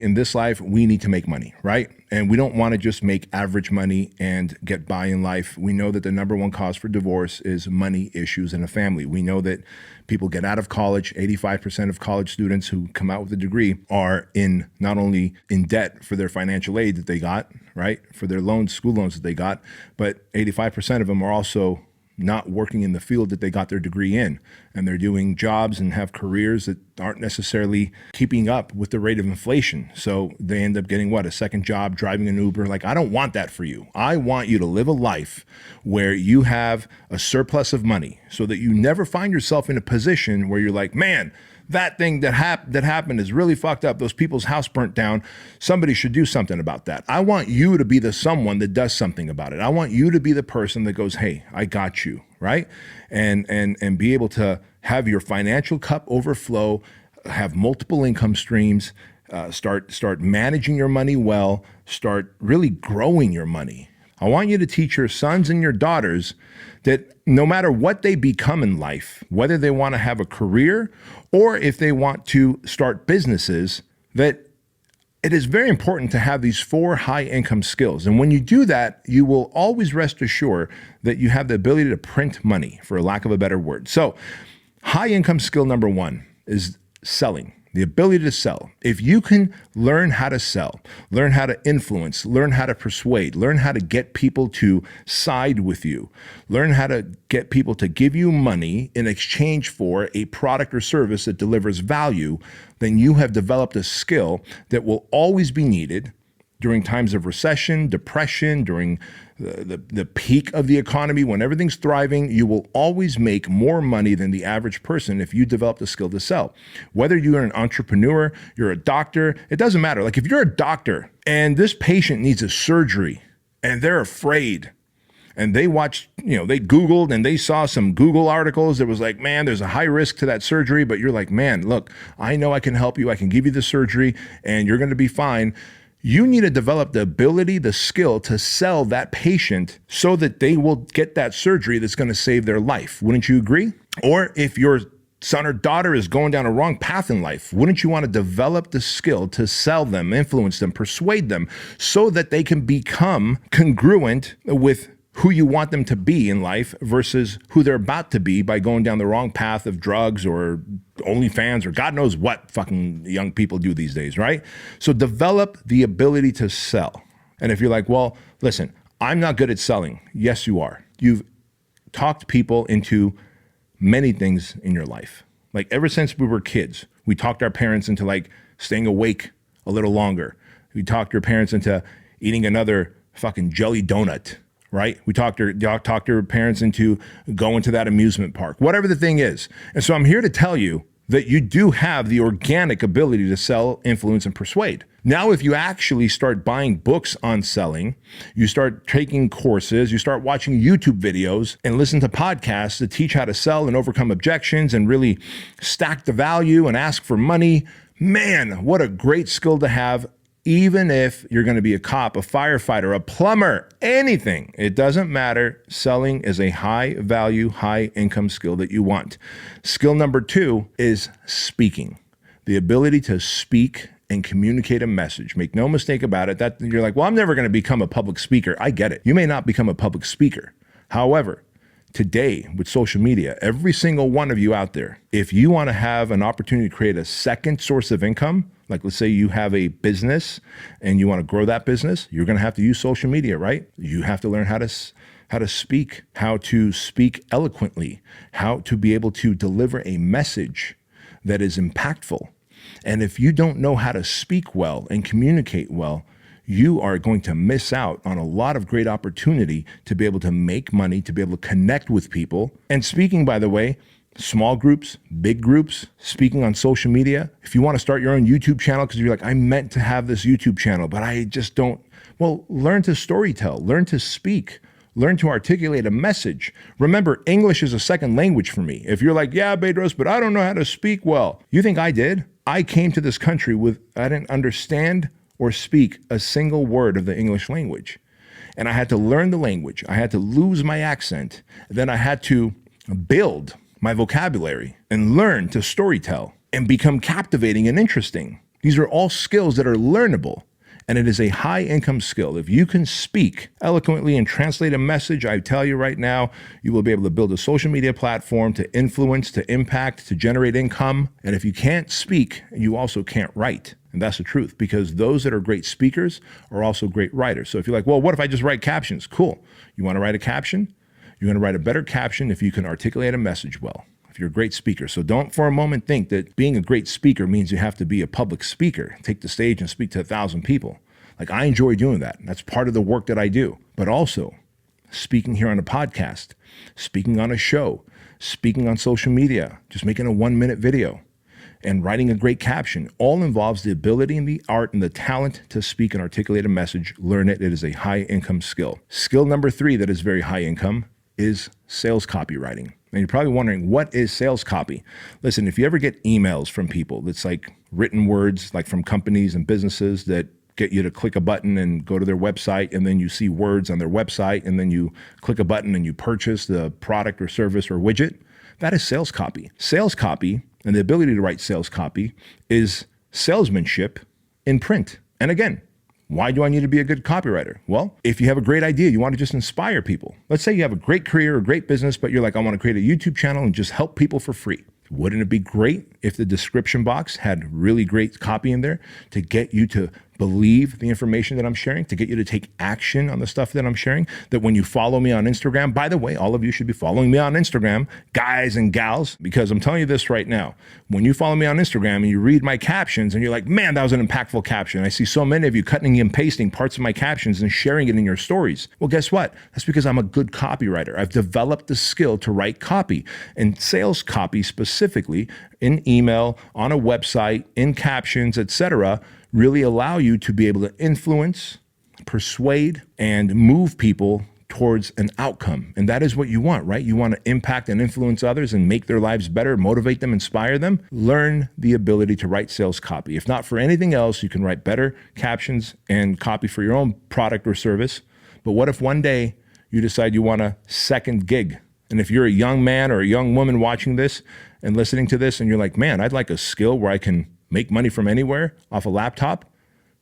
In this life, we need to make money, right? And we don't want to just make average money and get by in life. We know that the number one cause for divorce is money issues in a family. We know that people get out of college. 85% of college students who come out with a degree are not only in debt for their financial aid that they got, right? For their loans, school loans that they got, but 85% of them are also not working in the field that they got their degree in. And they're doing jobs and have careers that aren't necessarily keeping up with the rate of inflation. So they end up getting a second job, driving an Uber. Like, I don't want that for you. I want you to live a life where you have a surplus of money so that you never find yourself in a position where you're like, man, that thing that happened is really fucked up. Those people's house burnt down. Somebody should do something about that. I want you to be the someone that does something about it. I want you to be the person that goes, hey, I got you, right? And be able to have your financial cup overflow, have multiple income streams, start managing your money well, start really growing your money. I want you to teach your sons and your daughters that no matter what they become in life, whether they want to have a career or if they want to start businesses, that it is very important to have these 4 high income skills. And when you do that, you will always rest assured that you have the ability to print money, for lack of a better word. So high income skill number 1 is selling. The ability to sell. If you can learn how to sell, learn how to influence, learn how to persuade, learn how to get people to side with you, learn how to get people to give you money in exchange for a product or service that delivers value, then you have developed a skill that will always be needed during times of recession, depression, during the peak of the economy, when everything's thriving. You will always make more money than the average person if you develop the skill to sell. Whether you're an entrepreneur, you're a doctor, it doesn't matter. Like, if you're a doctor and this patient needs a surgery and they're afraid, and they watched, they Googled and they saw some Google articles that was like, man, there's a high risk to that surgery, but you're like, man, look, I know I can help you. I can give you the surgery and you're going to be fine. You need to develop the ability, the skill to sell that patient so that they will get that surgery that's going to save their life. Wouldn't you agree? Or if your son or daughter is going down a wrong path in life, wouldn't you want to develop the skill to sell them, influence them, persuade them so that they can become congruent with who you want them to be in life versus who they're about to be by going down the wrong path of drugs or OnlyFans or God knows what fucking young people do these days, right? So develop the ability to sell. And if you're like, well, listen, I'm not good at selling. Yes, you are. You've talked people into many things in your life. Like, ever since we were kids, we talked our parents into like staying awake a little longer. We talked your parents into eating another fucking jelly donut, right? We talked your parents into going to that amusement park, whatever the thing is. And so I'm here to tell you that you do have the organic ability to sell, influence, and persuade. Now, if you actually start buying books on selling, you start taking courses, you start watching YouTube videos and listen to podcasts that teach how to sell and overcome objections and really stack the value and ask for money, man, what a great skill to have. Even if you're going to be a cop, a firefighter, a plumber, anything, it doesn't matter. Selling is a high value, high income skill that you want. Skill number 2 is speaking. The ability to speak and communicate a message. Make no mistake about it. That you're like, well, I'm never going to become a public speaker. I get it. You may not become a public speaker. However, today with social media, every single one of you out there, if you want to have an opportunity to create a second source of income, like let's say you have a business and you want to grow that business, you're going to have to use social media, right? You have to learn how to speak, how to speak eloquently, how to be able to deliver a message that is impactful. And if you don't know how to speak well and communicate well, you are going to miss out on a lot of great opportunity to be able to make money, to be able to connect with people. And speaking, by the way, small groups, big groups, speaking on social media. If you want to start your own YouTube channel because you're like, I meant to have this YouTube channel, but I just don't. Well, learn to storytell, learn to speak, learn to articulate a message. Remember, English is a second language for me. If you're like, yeah, Bedros, but I don't know how to speak well. You think I did? I came to this country I didn't understand or speak a single word of the English language. And I had to learn the language. I had to lose my accent. Then I had to build my vocabulary and learn to storytell and become captivating and interesting. These are all skills that are learnable. And it is a high income skill. If you can speak eloquently and translate a message, I tell you right now, you will be able to build a social media platform to influence, to impact, to generate income. And if you can't speak, you also can't write. And that's the truth, because those that are great speakers are also great writers. So if you're like, well, what if I just write captions? Cool. You want to write a caption? You're going to write a better caption if you can articulate a message well, if you're a great speaker. So don't for a moment think that being a great speaker means you have to be a public speaker, take the stage and speak to 1,000 people. Like, I enjoy doing that. That's part of the work that I do. But also speaking here on a podcast, speaking on a show, speaking on social media, just making a 1-minute video and writing a great caption all involves the ability and the art and the talent to speak and articulate a message. Learn it. It is a high income skill. Skill number 3 that is very high income is sales copywriting. And you're probably wondering, what is sales copy? Listen, if you ever get emails from people that's like written words, like from companies and businesses that get you to click a button and go to their website, and then you see words on their website, and then you click a button and you purchase the product or service or widget, that is sales copy. Sales copy and the ability to write sales copy is salesmanship in print. And again, why do I need to be a good copywriter? Well, if you have a great idea, you want to just inspire people. Let's say you have a great career, a great business, but you're like, I want to create a YouTube channel and just help people for free. Wouldn't it be great if the description box had really great copy in there to get you to believe the information that I'm sharing, to get you to take action on the stuff that I'm sharing, that when you follow me on Instagram, by the way, all of you should be following me on Instagram, guys and gals, because I'm telling you this right now, when you follow me on Instagram and you read my captions and you're like, man, that was an impactful caption. I see so many of you cutting and pasting parts of my captions and sharing it in your stories. Well, guess what? That's because I'm a good copywriter. I've developed the skill to write copy, and sales copy specifically in email, on a website, in captions, etc., really allow you to be able to influence, persuade, and move people towards an outcome. And that is what you want, right? You want to impact and influence others and make their lives better, motivate them, inspire them. Learn the ability to write sales copy. If not for anything else, you can write better captions and copy for your own product or service. But what if one day you decide you want a second gig? And if you're a young man or a young woman watching this and listening to this and you're like, man, I'd like a skill where I can make money from anywhere off a laptop,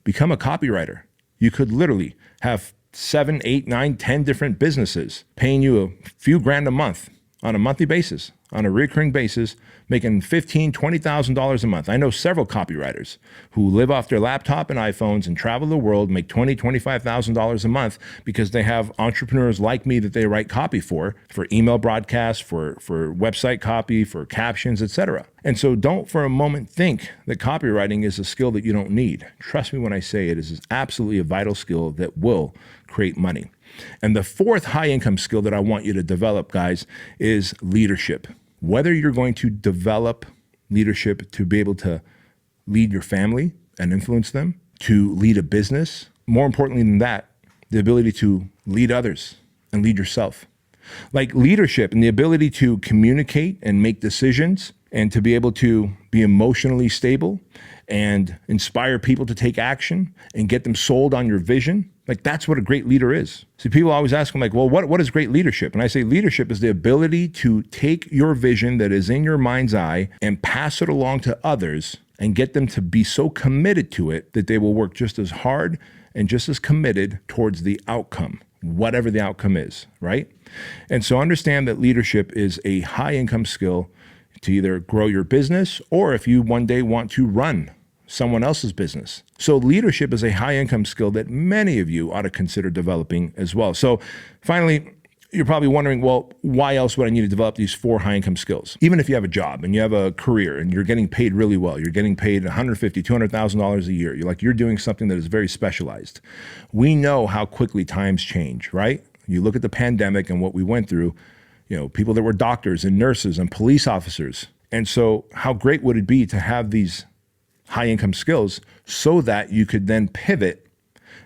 become a copywriter. You could literally have 7, 8, 9, 10 different businesses paying you a few grand a month on a monthly basis, on a recurring basis, making $15,000, $20,000 a month. I know several copywriters who live off their laptop and iPhones and travel the world, make $20,000, $25,000 a month because they have entrepreneurs like me that they write copy for email broadcasts, for website copy, for captions, etc. And so don't for a moment think that copywriting is a skill that you don't need. Trust me when I say it is absolutely a vital skill that will create money. And the 4th high income skill that I want you to develop, guys, is leadership. Whether you're going to develop leadership to be able to lead your family and influence them, to lead a business, more importantly than that, the ability to lead others and lead yourself. Like leadership and the ability to communicate and make decisions and to be able to be emotionally stable and inspire people to take action and get them sold on your vision. Like that's what a great leader is. See, people always ask me like, well, what is great leadership? And I say leadership is the ability to take your vision that is in your mind's eye and pass it along to others and get them to be so committed to it that they will work just as hard and just as committed towards the outcome, whatever the outcome is, right? And so understand that leadership is a high income skill to either grow your business or if you one day want to run someone else's business. So leadership is a high income skill that many of you ought to consider developing as well. So finally, you're probably wondering, well, why else would I need to develop these 4 high income skills? Even if you have a job and you have a career and you're getting paid really well, you're getting paid $150,000, $200,000 a year. You're doing something that is very specialized. We know how quickly times change, right? You look at the pandemic and what we went through, people that were doctors and nurses and police officers. And so how great would it be to have these high income skills so that you could then pivot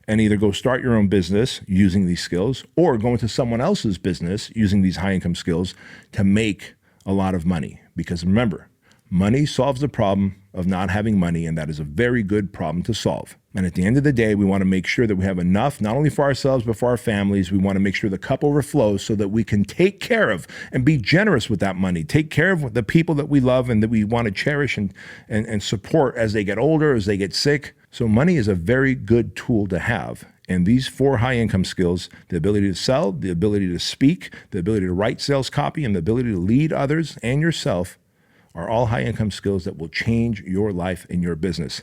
and either go start your own business using these skills or go into someone else's business using these high income skills to make a lot of money. Because remember, money solves the problem of not having money, and that is a very good problem to solve. And at the end of the day, we want to make sure that we have enough, not only for ourselves, but for our families. We want to make sure the cup overflows so that we can take care of and be generous with that money, take care of the people that we love and that we want to cherish and support as they get older, as they get sick. So money is a very good tool to have. And these 4 high income skills, the ability to sell, the ability to speak, the ability to write sales copy, and the ability to lead others and yourself, are all high income skills that will change your life and your business.